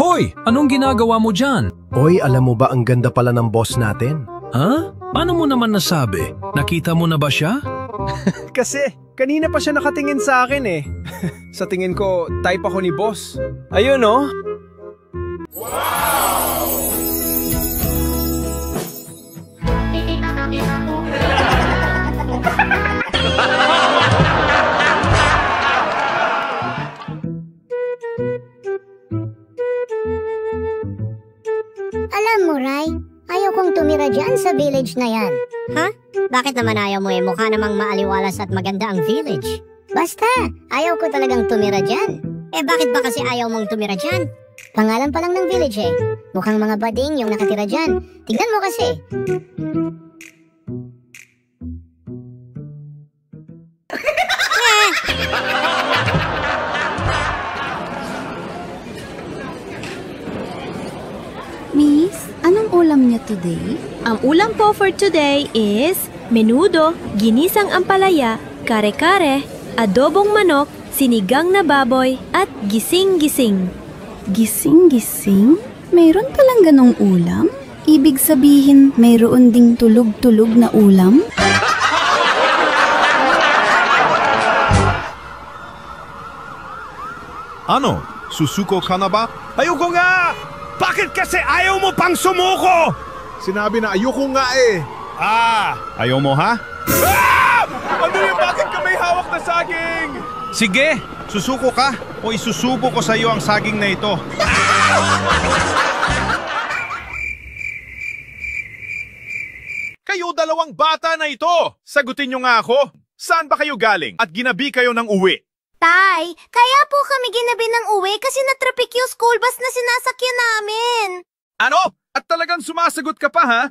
Hoy! Anong ginagawa mo dyan? Oy, alam mo ba ang ganda pala ng boss natin? Ha? Paano mo naman nasabi? Nakita mo na ba siya? Kasi, kanina pa siya nakatingin sa akin eh. Sa tingin ko, type ako ni boss. Ayun oh. Alam mo, Rai, ayaw kong tumira dyan sa village na yan. Ha? Bakit naman ayaw mo eh? Mukha namang maaliwalas at maganda ang village. Basta, ayaw ko talagang tumira dyan. Eh bakit ba kasi ayaw mong tumira dyan? Pangalan pa lang ng village eh. Mukhang mga bading yung nakatira dyan. Tignan mo kasi. Miss, anong ulam niya today? Ang ulam po for today is menudo, ginisang ampalaya, kare-kare, adobong manok, sinigang na baboy, at gising-gising. Gising-gising? Mayroon palang ganong ulam? Ibig sabihin, mayroon ding tulog-tulog na ulam? Ano? Susuko ka na ba? Ayoko nga! Bakit kasi ayaw mo pang sumuko? Sinabi na ayoko nga eh. Ayaw mo ha? Ano yung bakit ka may hawak na saging? Sige, susuko ka o isusubo ko sa iyo ang saging na ito. Kayo dalawang bata na ito! Sagutin niyo nga ako. Saan ba kayo galing at ginabi kayo ng uwi? Tay, kaya po kami ginabi ng uwi kasi natrapik yung school bus na sinasakyan namin. Ano? At talagang sumasagot ka pa ha?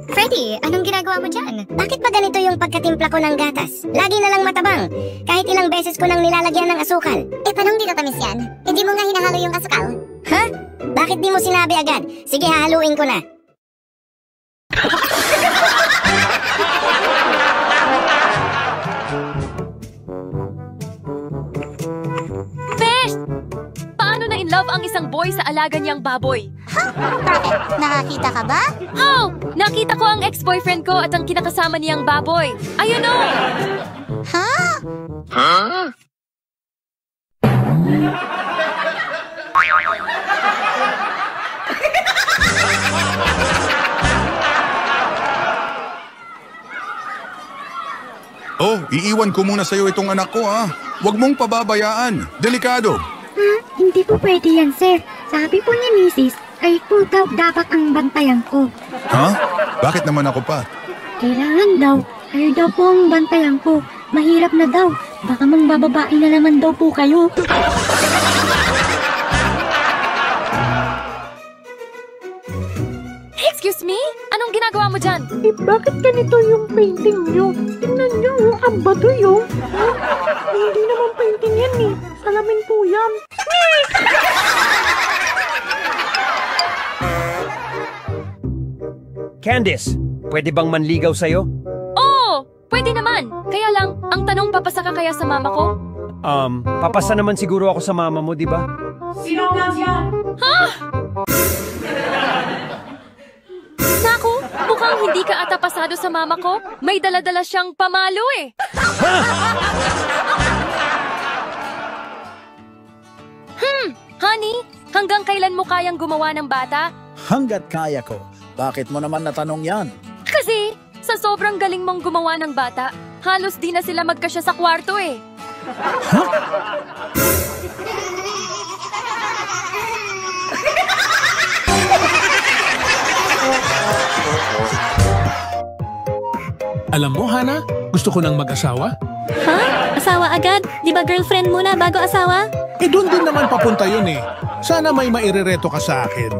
Freddy, anong ginagawa mo dyan? Bakit ba ganito yung pagkatimpla ko ng gatas? Lagi na lang matabang. Kahit ilang beses ko nang nilalagyan ng asukal. Eh, paano di tatamis yan? Eh, di mo nga hinahalo yung asukal? Ha? Bakit di mo sinabi agad? Sige, hahaluin ko na. Besh! Paano na in love ang isang boy sa alaga niyang baboy? Bakit? Nakakita ka ba? Oh! Nakita ko ang ex-boyfriend ko at ang kinakasama niyang baboy. Ayun o! Ha? Oh, iiwan ko muna sa'yo itong anak ko ha. Huwag mong pababayaan. Delikado. Hindi po pwede yan, sir. Sabi po ni Mrs. ay ikaw daw dapat ang bantayan ko. Ha? Bakit naman ako pa? Kailangan daw. Kayo daw po ang bantayan ko. Mahirap na daw. Baka mangbababae na naman daw po kayo. Excuse me? Anong ginagawa mo dyan? Eh, bakit ganito yung painting nyo? Tingnan nyo, ang bato yun. Hindi naman painting yan eh. Salamin po yan. Candice, pwede bang manligaw sa'yo? Oo! Pwede naman. Kaya lang, ang tanong, papasa ka kaya sa mama ko? Papasa naman siguro ako sa mama mo, di ba? Sinungaling yan! Ha? Naku, mukhang hindi ka ata pasado sa mama ko. May dala-dala siyang pamalo eh. Honey, hanggang kailan mo kayang gumawa ng bata? Hanggat kaya ko. Bakit mo naman natanong yan? Kasi, sa sobrang galing mong gumawa ng bata, halos di na sila magkasya sa kwarto eh. Alam mo, Hana, gusto ko nang mag-asawa. Ha? Asawa agad? Di ba girlfriend muna bago asawa? Eh, doon din naman papunta yun eh. Sana may mairereto ka sa akin.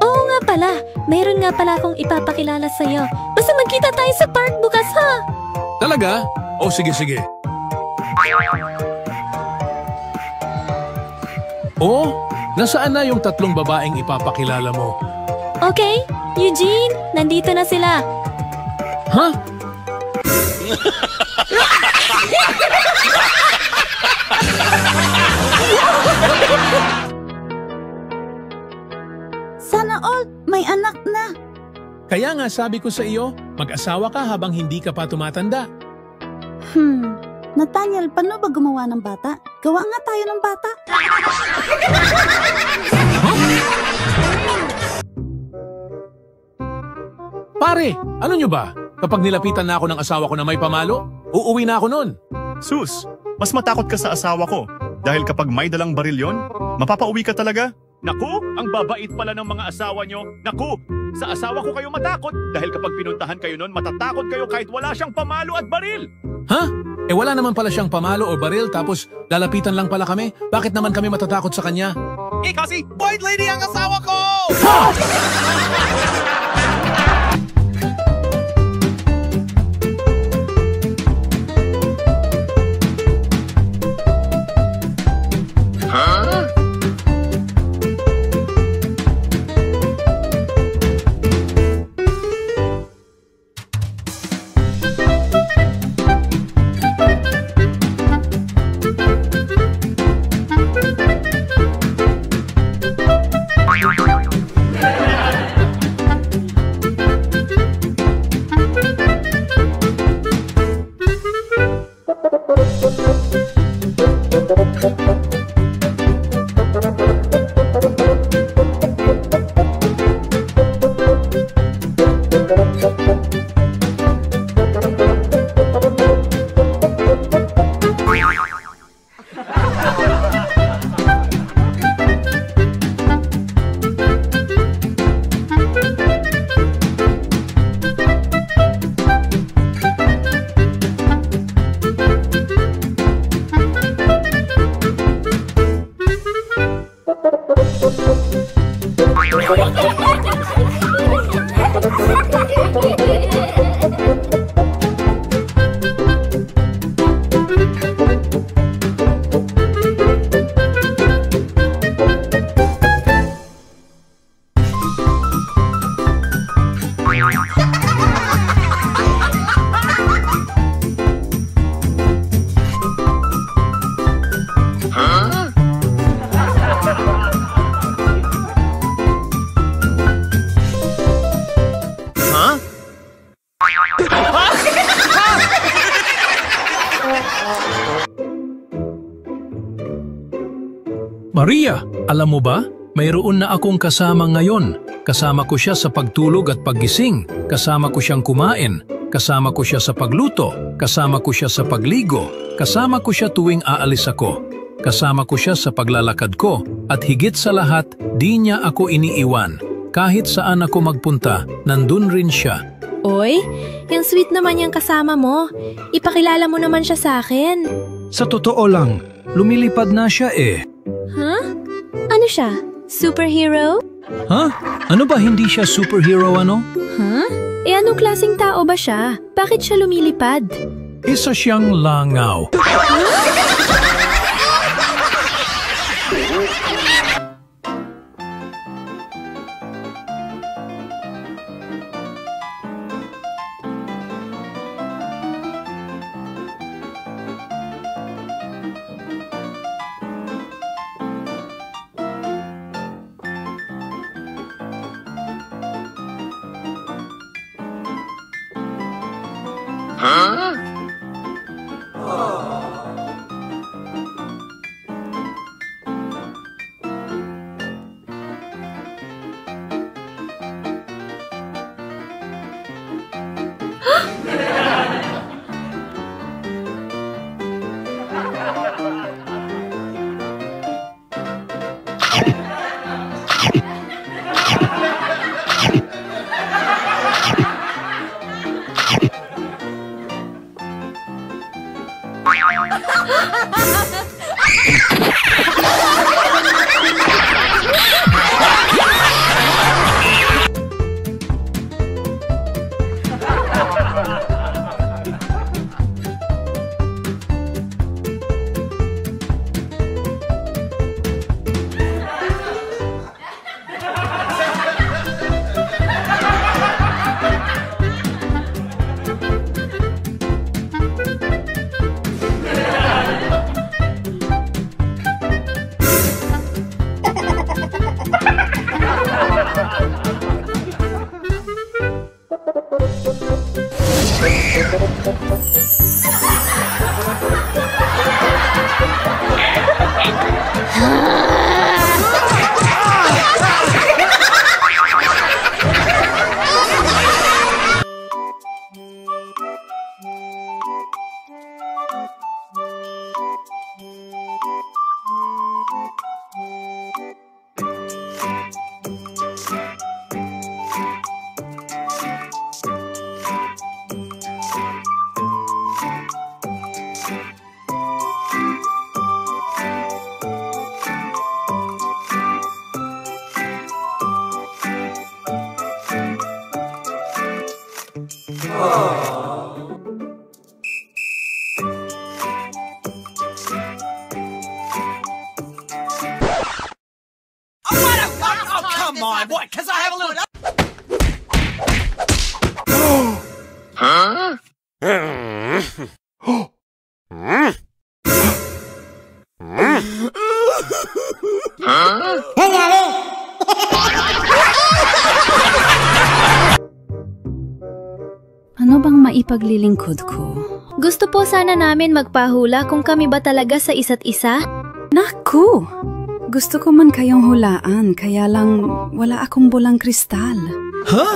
Oo nga pala. Mayroon nga pala akong ipapakilala sa'yo. Basta magkita tayo sa park bukas ha? Talaga? O sige. Oh, nasaan na yung tatlong babaeng ipapakilala mo? Okay, Eugene, nandito na sila. Ha? Sana all may anak na. Kaya nga sabi ko sa iyo, mag-asawa ka habang hindi ka pa tumatanda. Nathaniel, paano ba gumawa ng bata? Gawa nga tayo ng bata. Pare, ano nyo ba? Kapag nilapitan na ako ng asawa ko na may pamalo, uuwi na ako nun. Sus, mas matakot ka sa asawa ko. Dahil kapag may dalang baril yon, mapapauwi ka talaga. Naku, ang babait pala ng mga asawa nyo. Naku, sa asawa ko kayo matakot dahil kapag pinuntahan kayo nun, matatakot kayo kahit wala siyang pamalo at baril. Ha? Eh wala naman pala siyang pamalo o baril tapos lalapitan lang pala kami? Bakit naman kami matatakot sa kanya? Eh kasi, white lady ang asawa ko! Maria, alam mo ba? Mayroon na akong kasama ngayon. Kasama ko siya sa pagtulog at paggising. Kasama ko siyang kumain. Kasama ko siya sa pagluto. Kasama ko siya sa pagligo. Kasama ko siya tuwing aalis ako. Kasama ko siya sa paglalakad ko. At higit sa lahat, di niya ako iniiwan. Kahit saan ako magpunta, nandun rin siya. Oy, yung sweet naman yung kasama mo. Ipakilala mo naman siya sa akin. Sa totoo lang, lumilipad na siya eh. Huh? Ano siya? Superhero? Ha? Ano ba hindi siya superhero ano? Huh? Eh anong klaseng tao ba siya? Bakit siya lumilipad? Isa siyang langaw. Ano bang maipaglilingkod ko? Gusto po sana namin magpahula kung kami ba talaga sa isa't isa? Naku! Gusto ko man kayong hulaan, kaya lang wala akong bolang kristal. Ha?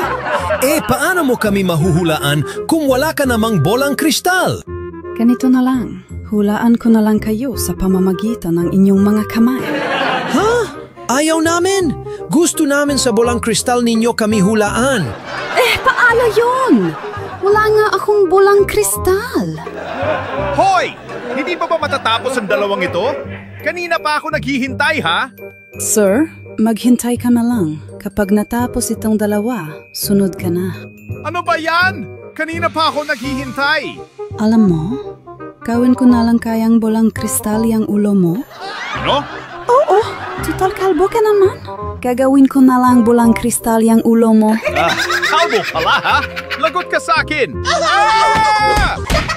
Paano mo kami mahuhulaan kung wala ka namang bolang kristal? Ganito na lang, hulaan ko na lang kayo sa pamamagitan ng inyong mga kamay. Ha? Ayaw namin! Gusto namin sa bolang kristal ninyo kami hulaan. Paano yun? Wala nga akong bolang kristal. Hoy! Hindi pa ba matatapos ang dalawang ito? Kanina pa ako naghihintay, ha? Sir, maghintay ka na lang. Kapag natapos itong dalawa, sunod ka na. Ano ba yan? Kanina pa ako naghihintay. Alam mo, gawin ko na lang kayang bolang kristal yung ulo mo. Ano? Oo, total kalbo ka naman. Gagawin ko na lang bolang kristal yung ulo mo. Kalbo pala, ha? Lagot ka sa akin! Ah!